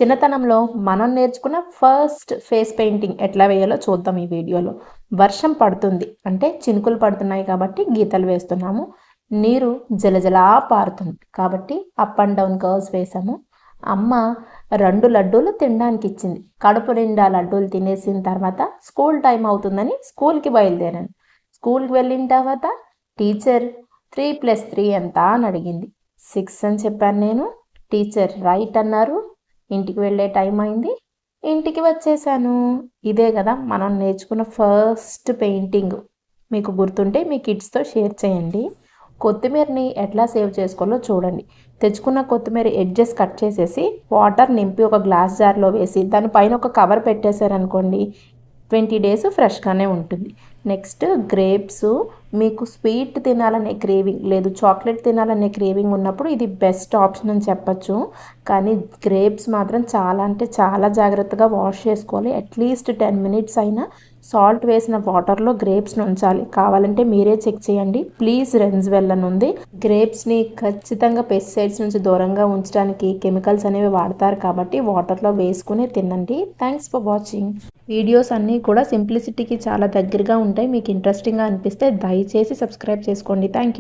చిన్నతనంలో మనం నేర్చుకున్న ఫస్ట్ ఫేస్ పెయింటింగ్ ఎట్లా వేయాలో చూద్దాం ఈ వీడియోలో. వర్షం పడుతుంది అంటే చినుకులు పడుతున్నాయి కాబట్టి గీతలు వేస్తున్నాము. నీరు జలజలా పారుతుంది కాబట్టి అప్ అండ్ డౌన్ కర్వ్స్ వేసాము. అమ్మ 2 లడ్డూలు తినడానికి ఇచ్చింది. కడుపు నిండా లడ్డూలు తినేసిన తర్వాత స్కూల్ టైం అవుతుందని స్కూల్కి బయలుదేరాను. స్కూల్కి వెళ్ళిన తర్వాత టీచర్ 3+3 ఎంత అని అడిగింది. 6 అని చెప్పాను నేను. టీచర్ రైట్ అన్నారు. ఇంటికి వెళ్ళే టైం అయింది. ఇంటికి వచ్చేసాను. ఇదే కదా మనం నేర్చుకున్న ఫస్ట్ పెయింటింగ్. మీకు గుర్తుంటే మీ కిడ్స్తో షేర్ చేయండి. కొత్తిమీరని ఎట్లా సేవ్ చేసుకోవాలో చూడండి. తెచ్చుకున్న కొత్తిమీర ఎడ్జెస్ కట్ చేసేసి వాటర్ నింపి ఒక గ్లాస్ జార్లో వేసి దానిపైన ఒక కవర్ పెట్టేశారనుకోండి, 20 డేస్ ఫ్రెష్గానే ఉంటుంది. Next grapes. మీకు స్వీట్ తినాలనే క్రేవింగ్ లేదు, చాక్లెట్ తినాలనే క్రేవింగ్ ఉన్నప్పుడు ఇది బెస్ట్ ఆప్షన్ అని చెప్పచ్చు. కానీ గ్రేప్స్ మాత్రం చాలా అంటే చాలా జాగ్రత్తగా వాష్ చేసుకోవాలి. అట్లీస్ట్ 10 మినిట్స్ అయినా సాల్ట్ వేసిన వాటర్లో గ్రేప్స్ని ఉంచాలి. కావాలంటే మీరే చెక్ చేయండి. ప్లీజ్ రెన్స్వెల్ అని ఉంది. గ్రేప్స్ని ఖచ్చితంగా పెస్టిసైడ్స్ నుంచి దూరంగా ఉంచడానికి కెమికల్స్ అనేవి వాడతారు కాబట్టి వాటర్లో వేసుకుని తినండి. Thanks for watching. వీడియోస్ అన్నీ కూడా సింప్లిసిటీకి చాలా దగ్గరగా ఉంటాయి. మీకు ఇంట్రెస్టింగ్గా అనిపిస్తే దయచేసి సబ్స్క్రైబ్ చేసుకోండి. Thank you.